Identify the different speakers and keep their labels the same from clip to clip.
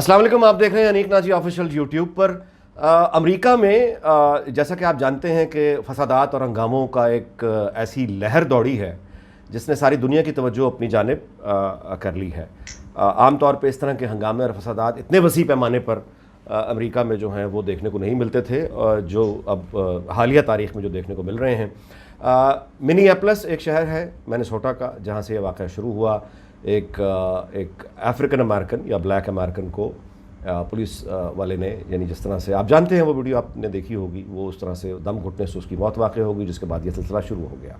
Speaker 1: अस्सलाम वालेकुम। आप देख रहे हैं अनीक नाजी ऑफिशियल यूट्यूब पर। अमेरिका में जैसा कि आप जानते हैं कि फसादात और हंगामों का एक ऐसी लहर दौड़ी है जिसने सारी दुनिया की तवज्जो अपनी जानिब कर ली है। आम तौर पे इस तरह के हंगामे और फसादात इतने वसी पैमाने पर अमेरिका में जो हैं वो देखने को नहीं मिलते थे, जो अब हालिया तारीख में जो देखने को मिल रहे हैं। मिनियापोलिस एक शहर है मिनेसोटा का, जहाँ से ये वाक़या शुरू हुआ। एक अफ्रीकन अमेरिकन या ब्लैक अमेरिकन को पुलिस वाले ने, यानी जिस तरह से आप जानते हैं, वो वीडियो आपने देखी होगी, वो उस तरह से दम घुटने से उसकी मौत वाक़ होगी, जिसके बाद ये सिलसिला शुरू हो गया।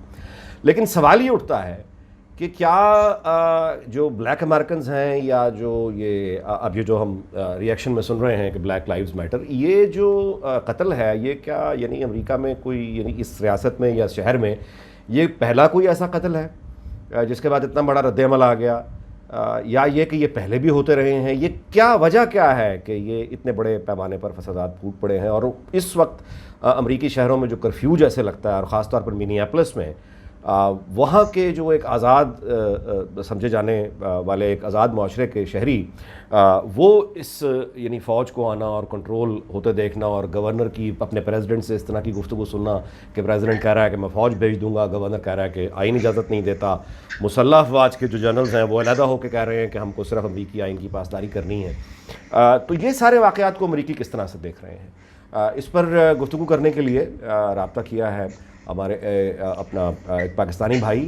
Speaker 1: लेकिन सवाल ये उठता है कि क्या जो ब्लैक अमेरिकन हैं या जो ये अब ये जो हम रिएक्शन में सुन रहे हैं कि ब्लैक लाइव्स मैटर, ये जो कत्ल है, ये क्या यानी अमेरिका में कोई, यानी इस रियासत में या शहर में ये पहला कोई ऐसा कत्ल है जिसके बाद इतना बड़ा रद्द-ए-अमल आ गया, या ये कि ये पहले भी होते रहे हैं? ये क्या वजह क्या है कि ये इतने बड़े पैमाने पर फसादात फूट पड़े हैं? और इस वक्त अमरीकी शहरों में जो कर्फ्यू जैसे लगता है, और ख़ास तौर पर मिनियापोलिस में वहाँ के जो एक आज़ाद समझे जाने वाले एक आज़ाद माशरे के शहरी, वो इस यानी फ़ौज को आना और कंट्रोल होते देखना, और गवर्नर की अपने प्रेसिडेंट से इस तरह की गुफ्तगू सुनना कि प्रेसिडेंट कह रहा है कि मैं फ़ौज भेज दूंगा, गवर्नर कह रहा है कि आइन इजाज़त नहीं देता, मुसल्लह अफवाज के जो जनरल्स हैं वो अलहदा होकर कह रहे हैं कि हमको सिर्फ अमरीकी आइन की पासदारी करनी है। तो ये सारे वाक़यात को अमरीकी किस तरह से देख रहे हैं? इस पर गुफ्तगू करने के लिए रब्ता किया है हमारे अपना एक पाकिस्तानी भाई,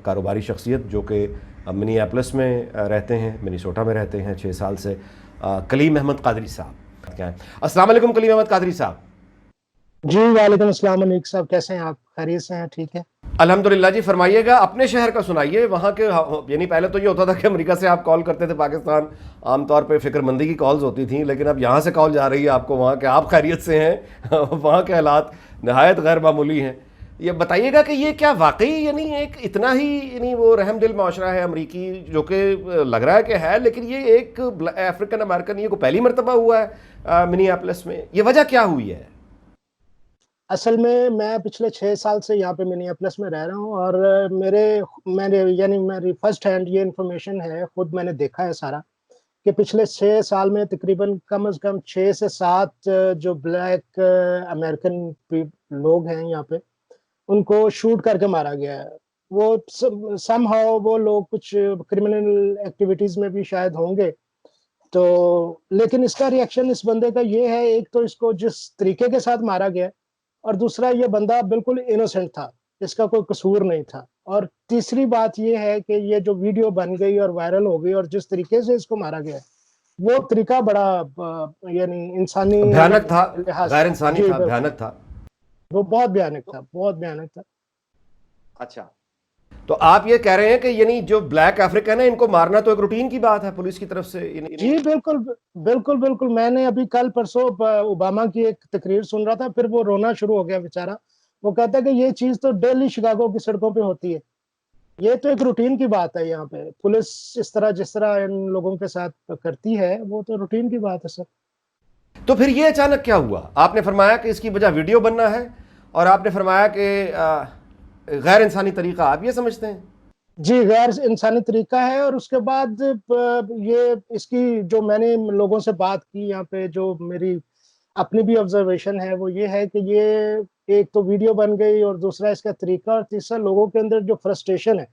Speaker 1: कारोबारी शख्सियत जो कि मिनियापोलिस में रहते हैं, मिनेसोटा में रहते हैं 6 साल से, कलीम अहमद कादरी साहब। क्या है? अस्सलाम वालेकुम कलीम अहमद कादरी साहब।
Speaker 2: जी वालेकुम अस्सलाम। अनीक साहब कैसे हैं आप? खैरियत से हैं? ठीक है
Speaker 1: अल्हम्दुलिल्लाह जी। फरमाइएगा, अपने शहर का सुनाइए, वहाँ के। यानी पहले तो ये होता था कि अमेरिका से आप कॉल करते थे पाकिस्तान, आमतौर पे फ़िक्रमंदी की कॉल्स होती थी, लेकिन अब यहाँ से कॉल जा रही है आपको वहाँ के, आप खैरियत से हैं वहाँ के हालात नहायत गैर मामूली हैं। ये बताइएगा कि ये क्या वाकई यानी एक इतना ही यानी वो रहम दिल माशरा है अमरीकी, जो कि लग रहा है कि है, लेकिन ये एक अफ्रीकन अमेरिकन, ये को पहली मरतबा हुआ है मिनियापोलिस में? ये वजह क्या हुई है?
Speaker 2: असल में मैं पिछले 6 साल से यहाँ पे मिनियापोलिस में रह रहा हूँ और मेरी फर्स्ट हैंड ये इन्फॉर्मेशन है, खुद मैंने देखा है सारा, कि पिछले 6 साल में तकरीबन कम से कम 6 से 7 जो ब्लैक अमेरिकन लोग हैं यहाँ पे, उनको शूट करके मारा गया है। वो समहाउ वो लोग कुछ क्रिमिनल एक्टिविटीज में भी शायद होंगे। तो लेकिन इसका रिएक्शन इस बंदे का ये है, एक तो इसको जिस तरीके के साथ मारा गया, और दूसरा ये बंदा बिल्कुल इनोसेंट था, इसका कोई कसूर नहीं था। और तीसरी बात ये है कि ये जो वीडियो बन गई और वायरल हो गई और जिस तरीके से इसको मारा गया, वो तरीका बड़ा यानी इंसानी
Speaker 1: भयानक था,
Speaker 2: लिहाज
Speaker 1: गैर
Speaker 2: से,
Speaker 1: इंसानी
Speaker 2: जी
Speaker 1: था,
Speaker 2: बिल्कुल,
Speaker 1: भयानक था।
Speaker 2: वो बहुत भयानक था, बहुत भयानक था।
Speaker 1: अच्छा, तो आप ये कह रहे हैं कि यानी जो ब्लैक अफ्रीकन है, इनको मारना तो एक रूटीन की बात है पुलिस की तरफ से?
Speaker 2: जी बिल्कुल, बिल्कुल, बिल्कुल। मैंने अभी कल परसों ओबामा की एक तकरीर सुन रहा था, फिर वो रोना शुरू हो गया बेचारा। वो कहता है कि ये चीज़ तो डेली शिकागो की सड़कों पे होती है। ये तो एक रूटीन की बात है यहाँ पे। पुलिस इस तरह जिस तरह इन लोगों के साथ करती है, वो तो रूटीन की बात है सर।
Speaker 1: तो फिर ये अचानक क्या हुआ? आपने फरमाया कि इसकी वजह वीडियो बनना है, और आपने फरमाया कि गैर इंसानी तरीका, आप ये समझते हैं?
Speaker 2: जी, गैर इंसानी तरीका है। और उसके बाद ये इसकी जो मैंने लोगों से बात की यहाँ पे, जो मेरी अपनी भी ऑब्जर्वेशन है, वो ये है कि ये एक तो वीडियो बन गई, और दूसरा इसका तरीका, और तीसरा लोगों के अंदर जो फ्रस्ट्रेशन है,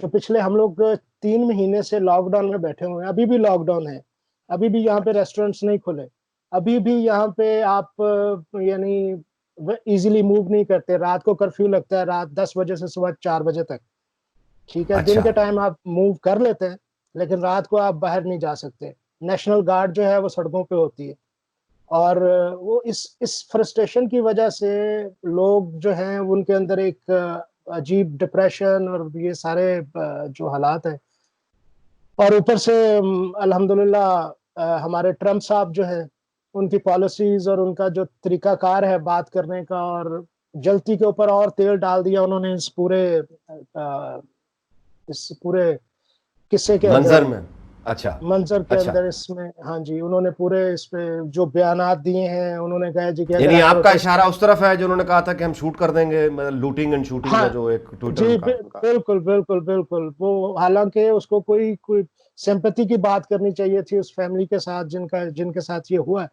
Speaker 2: जो पिछले हम लोग 3 महीने से लॉकडाउन में बैठे हुए हैं, अभी भी लॉकडाउन है, अभी भी यहाँ पे रेस्टोरेंट्स नहीं खुले, अभी भी यहाँ पे आप यानी इजीली मूव नहीं करते, रात को कर्फ्यू लगता है, रात 10 बजे से सुबह 4 बजे तक। ठीक है, दिन
Speaker 1: अच्छा।
Speaker 2: के टाइम आप मूव कर लेते हैं, लेकिन रात को आप बाहर नहीं जा सकते। नेशनल गार्ड जो है वो सड़कों पे होती है, और वो इस फ्रस्ट्रेशन की वजह से लोग जो हैं उनके अंदर एक अजीब डिप्रेशन और ये सारे जो हालात हैं। और ऊपर से अल्हम्दुलिल्लाह हमारे ट्रम्प साहब जो हैं, उनकी पॉलिसीज और उनका जो तरीकाकार है बात करने का, और जलती के ऊपर और तेल डाल दिया उन्होंने इस पूरे किस्से के
Speaker 1: मंजर
Speaker 2: अंदर।
Speaker 1: में। अच्छा
Speaker 2: मंजर के
Speaker 1: अच्छा।
Speaker 2: अंदर इसमें। हाँ जी, उन्होंने पूरे इस पे जो बयानात दिए हैं, उन्होंने कहा जी कि अगर
Speaker 1: यानी
Speaker 2: आप
Speaker 1: आपका
Speaker 2: प्रोटेस्ट।
Speaker 1: इशारा उस तरफ है जो उन्होंने कहा था कि हम शूट कर देंगे, मतलब लूटिंग एंड शूटिंग का
Speaker 2: हाँ
Speaker 1: जो एक ट्विटर
Speaker 2: जी,
Speaker 1: उनका।
Speaker 2: बिल्कुल बिल्कुल बिल्कुल। वो हालांकि उसको कोई कोई सिंपैथी की बात करनी चाहिए थी उस फैमिली के साथ जिनका जिनके साथ ये हुआ है।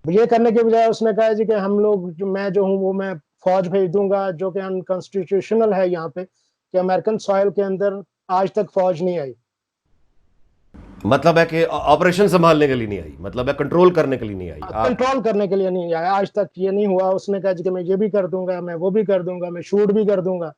Speaker 2: ये करने के बजाय उसने कहा जी कि हम लोग मैं जो हूँ वो मैं फौज भेज दूंगा, जो कि अनकॉन्स्टिट्यूशनल है यहाँ पे, कि अमेरिकन सॉइल के अंदर आज तक फौज नहीं आई।
Speaker 1: मतलब है कि ऑपरेशन संभालने के लिए नहीं आई, मतलब है कंट्रोल करने के लिए नहीं आई आप।
Speaker 2: कंट्रोल करने के लिए नहीं आया, आज तक ये नहीं हुआ। उसने कहा जी कि मैं ये भी कर दूंगा, मैं वो भी कर दूंगा, मैं शूट भी कर दूंगा।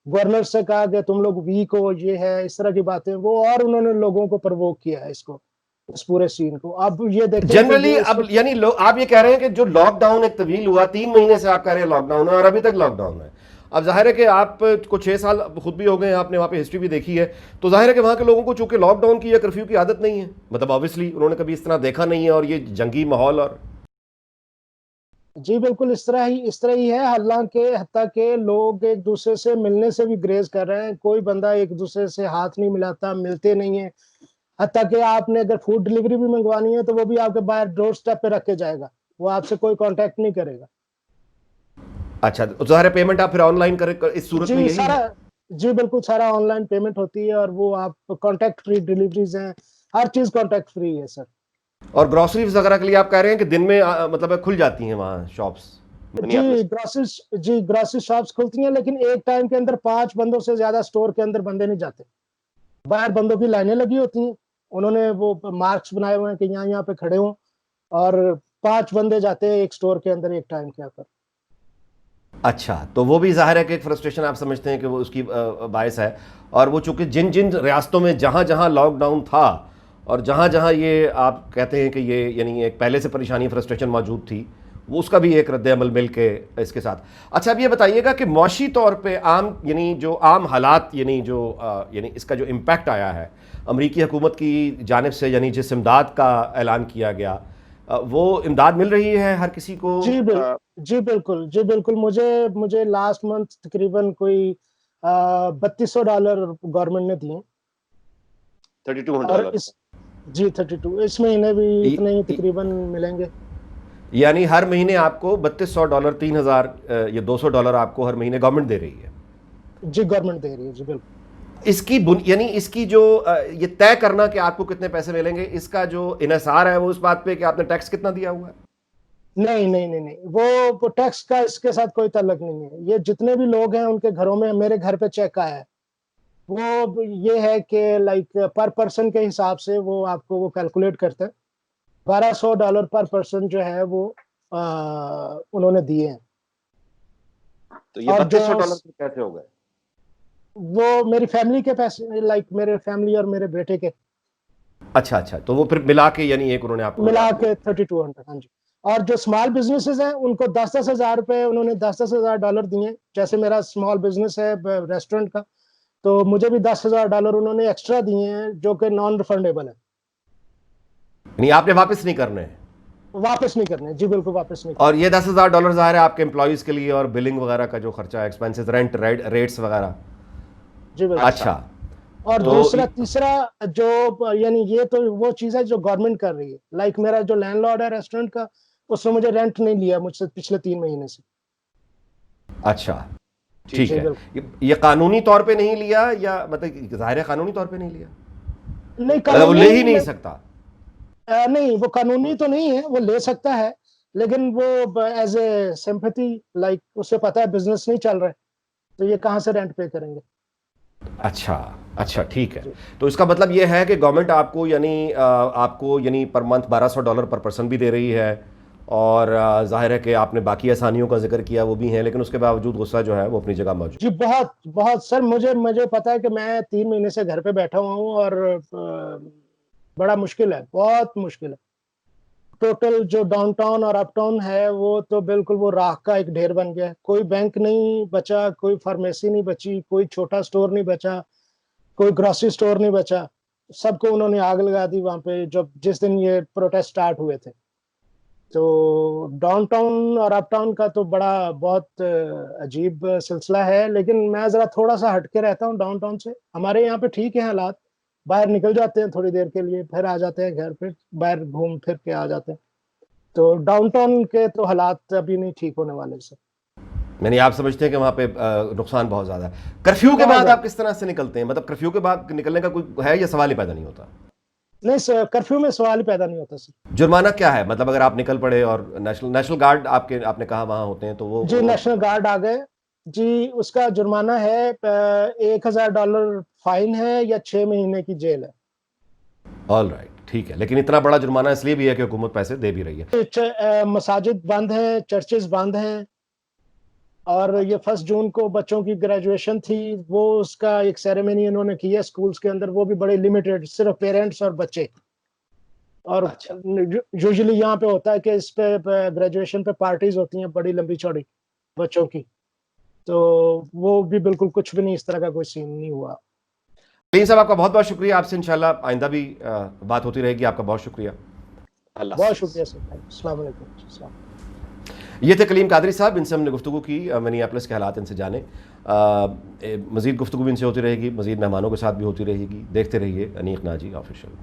Speaker 2: गवर्नर से कहा कि तुम लोग वीक हो, ये है, इस तरह की बातें वो, और उन्होंने लोगों को प्रवोक किया है इसको, इस पूरे सीन को। अब ये देखें कि
Speaker 1: जनरली
Speaker 2: ये
Speaker 1: अब
Speaker 2: इसको।
Speaker 1: यानी आप ये कह रहे हैं कि जो लॉकडाउन एक तवील हुआ, 3 महीने से आप कह रहे हैं लॉकडाउन है और अभी तक लॉकडाउन है। अब जाहिर है कि आप को 6 साल खुद भी हो गए हैं, आपने वहाँ पे हिस्ट्री भी देखी है, तो जाहिर है कि वहाँ के लोगों को चूंकि लॉकडाउन की या कर्फ्यू की आदत नहीं है, मतलब ऑब्वियसली उन्होंने कभी इस तरह देखा नहीं है, और ये जंगी माहौल और।
Speaker 2: जी बिल्कुल, इस तरह ही है। हालांकि हत्ता के लोग एक दूसरे से मिलने से भी ग्रेज कर रहे हैं, कोई बंदा एक दूसरे से हाथ नहीं मिलाता, मिलते नहीं है। हत्ता कि आपने अगर फूड डिलीवरी भी मंगवानी है तो वो भी आपके बाहर डोर स्टेप पे रख के जाएगा, वो आपसे कोई कांटेक्ट नहीं करेगा।
Speaker 1: अच्छा, तो जाहिर है पेमेंट आप फिर ऑनलाइन करें, इस सूरत में
Speaker 2: जी
Speaker 1: यही
Speaker 2: सारा
Speaker 1: है।
Speaker 2: जी बिल्कुल, सारा ऑनलाइन पेमेंट होती है, और वो आप कांटेक्ट फ्री डिलीवरीज हैं, हर चीज कांटेक्ट फ्री है सर।
Speaker 1: और ग्रोसरीज वगैरह के लिए आप कह रहे हैं कि दिन में मतलब है खुल जाती हैं वहाँ शॉप्स
Speaker 2: जी
Speaker 1: मिनियापोलिस।
Speaker 2: ग्रोसरी शॉप्स खुलती हैं, लेकिन एक टाइम के अंदर 5 बंदों से ज्यादा स्टोर के अंदर बंदे नहीं जाते। बाहर बंदों की लाइनें लगी होती हैं, उन्होंने वो मार्क्स बनाए हुए हैं कि यहाँ यहाँ पे खड़े हों, और 5 बंदे जाते हैं एक स्टोर के अंदर एक टाइम के ऊपर।
Speaker 1: अच्छा, तो वो भी ज़ाहिर है कि एक फ्रस्ट्रेशन आप समझते हैं कि वो उसकी बायस है। और वो चूंकि जिन जिन रियासतों में जहाँ जहाँ लॉकडाउन था, और जहाँ जहाँ ये आप कहते हैं कि ये यानी एक पहले से परेशानी फ्रस्ट्रेशन मौजूद थी, वो उसका भी एक रद्द अमल मिल के इसके साथ। अच्छा, अब ये बताइएगा कि मौशी तौर पे आम यानी जो आम हालात यानी जो यानी इसका जो इम्पैक्ट आया है अमरीकी हुकूमत की जानिब से, यानी जिस इमदाद का ऐलान किया गया, वो इमदाद मिल रही है हर किसी को।
Speaker 2: जी बिल्कुल मुझे मुझे लास्ट मंथ तकरीबन कोई $3200 गवर्नमेंट ने दिए।
Speaker 1: 3200
Speaker 2: और
Speaker 1: डॉलर
Speaker 2: इस जी 32 इस महीने भी इतने ही तकरीबन मिलेंगे।
Speaker 1: यानी हर महीने आपको $3200, 3000 या $200 आपको हर महीने गवर्नमेंट दे रही है।
Speaker 2: जी गवर्नमेंट दे रही है, जी बिल्कुल।
Speaker 1: इसकी यानी इसकी जो ये तय करना कि आपको कितने पैसे मिलेंगे, इसका जो इन्हिसार है वो उस बात पे कि आपने टैक्स कितना दिया हुआ है।
Speaker 2: नहीं नहीं नहीं नहीं, वो टैक्स का इसके साथ कोई ताल्लुक नहीं है। ये जितने भी लोग हैं उनके घरों में, मेरे घर पे चेक आया है। वो ये है कि लाइक पर पर्सन के हिसाब से वो आपको वो कैलकुलेट करते हैं। $1200 पर पर्सन जो है वो उन्होंने दिए हैं।
Speaker 1: तो ये
Speaker 2: और जो
Speaker 1: $3200 कैसे हो गए।
Speaker 2: वो मेरी फैमिली के पैसे, लाइक मेरे फैमिली और मेरे बेटे के
Speaker 1: अच्छा अच्छा, तो वो फिर मिला के यानी एक उन्होंने आपको
Speaker 2: मिला के 3200। हाँ जी। और जो स्मॉल बिजनेसेस हैं उनको 10-10 हज़ार रुपए, उन्होंने $10-10 हज़ार दिए। जैसे मेरा स्मॉल बिजनेस है रेस्टोरेंट का, तो मुझे भी $10,000 उन्होंने एक्स्ट्रा दिए हैं, जो कि नॉन रिफंडेबल है।
Speaker 1: यानी आपने वापस नहीं करने हैं।
Speaker 2: वापस नहीं करने, जी बिल्कुल वापस नहीं
Speaker 1: और
Speaker 2: करने।
Speaker 1: ये $10,000 ज़ाहिर है आपके एम्प्लॉयज़ के लिए और बिलिंग वगैरह का जो खर्चा है, एक्सपेंसेस, रेंट, रेट्स वगैरह।
Speaker 2: जी बिल्कुल।
Speaker 1: अच्छा।
Speaker 2: और
Speaker 1: तो
Speaker 2: दूसरा तीसरा जो यानी ये तो वो चीज है जो गवर्नमेंट कर रही है। लाइक मेरा जो लैंडलॉर्ड है रेस्टोरेंट का, उसने मुझे रेंट नहीं लिया मुझसे पिछले 3 महीने से।
Speaker 1: अच्छा, ठीक
Speaker 2: जी
Speaker 1: है।
Speaker 2: बिल्कुल।
Speaker 1: ये कानूनी तौर पे नहीं लिया, या मतलब ज़ाहिर है कानूनी तौर पे नहीं लिया,
Speaker 2: नहीं
Speaker 1: मतलब वो
Speaker 2: कानूनी
Speaker 1: ले ही नहीं सकता।
Speaker 2: नहीं, वो कानूनी तो नहीं है, वो ले सकता है, लेकिन वो एज ए सिंपैथी, लाइक उसे पता है बिजनेस नहीं चल रहा है, तो ये कहाँ से रेंट पे करेंगे।
Speaker 1: अच्छा अच्छा, ठीक है।
Speaker 2: जी
Speaker 1: तो इसका मतलब ये है कि गवर्नमेंट आपको यानी पर मंथ $1200 पर पर्सन भी दे रही है, और जाहिर है कि आपने बाकी आसानियों का जिक्र किया वो भी हैं, लेकिन उसके बावजूद गुस्सा जो है वो अपनी जगह मौजूद।
Speaker 2: जी, बहुत बहुत सर, मुझे मुझे पता है कि मैं 3 महीने से घर पे बैठा हुआ हूँ, और बड़ा मुश्किल है, बहुत मुश्किल है। टोटल जो डाउनटाउन और अपटाउन है वो तो बिल्कुल वो राख का एक ढेर बन गया है। कोई बैंक नहीं बचा, कोई फार्मेसी नहीं बची, कोई छोटा स्टोर नहीं बचा, कोई ग्रोसरी स्टोर नहीं बचा। सबको उन्होंने आग लगा दी वहां पे, जब जिस दिन ये प्रोटेस्ट स्टार्ट हुए थे। तो डाउनटाउन और अपटाउन का तो बड़ा बहुत अजीब सिलसिला है। लेकिन मैं जरा थोड़ा सा हटके रहता हूँ डाउनटाउन से। हमारे यहाँ पे ठीक है हालात, बाहर निकल जाते हैं थोड़ी देर के लिए, फिर आ जाते हैं घर, फिर बाहर घूम फिर के आ जाते हैं। तो डाउनटाउन के तो हालात अभी नहीं ठीक होने वाले सर।
Speaker 1: यानी आप समझते हैं कि वहाँ पे नुकसान बहुत ज़्यादा है। कर्फ्यू के
Speaker 2: बहुत
Speaker 1: बाद
Speaker 2: ज़्यादा।
Speaker 1: आप किस तरह से निकलते हैं? मतलब कर्फ्यू के बाद निकलने का कोई है या सवाल ही पैदा नहीं होता?
Speaker 2: नहीं सर, कर्फ्यू में सवाल ही पैदा नहीं होता सर।
Speaker 1: जुर्माना क्या है? मतलब अगर आप निकल पड़े और नेशनल गार्ड आपके आपने कहा वहाँ होते हैं तो
Speaker 2: जी, नेशनल गार्ड आ गए। जी, उसका जुर्माना है $1000 फाइन है या 6 महीने की जेल है।
Speaker 1: ऑल राइट, ठीक है। लेकिन इतना बड़ा जुर्माना इसलिए भी है कि हुकूमत पैसे दे भी रही है।
Speaker 2: मसाजिद बंद हैं, चर्चेस बंद हैं। और ये 1 जून को बच्चों की ग्रेजुएशन थी, वो उसका एक सेरेमनी इन्होंने की है स्कूल्स के अंदर, वो भी बड़े लिमिटेड, सिर्फ पेरेंट्स और बच्चे। और
Speaker 1: अच्छा,
Speaker 2: यूजुअली यहाँ पे होता है कि इस पे ग्रेजुएशन पे पार्टीज होती हैं बड़ी लंबी चौड़ी बच्चों की। तो वो भी बिल्कुल कुछ भी नहीं, इस तरह का कोई सीन नहीं हुआ।
Speaker 1: सलीम साहब आपका बहुत बहुत शुक्रिया। आपसे इंशाल्लाह आइंदा भी बात होती रहेगी। आपका बहुत शुक्रिया। अल्लाह
Speaker 2: बहुत
Speaker 1: हाफिज़।
Speaker 2: शुक्रिया सर, अस्सलाम वालेकुम। अस्सलाम।
Speaker 1: ये थे कलीम कादरी साहब, इनसे हमने गुफ्तगू की, मिनियापोलिस के हालात इनसे जाने। मज़ीद गुफ्तगू भी इनसे होती रहेगी, मज़ीद मेहमानों के साथ भी होती रहेगी। देखते रहिए अनीक नाजी ऑफिशियल।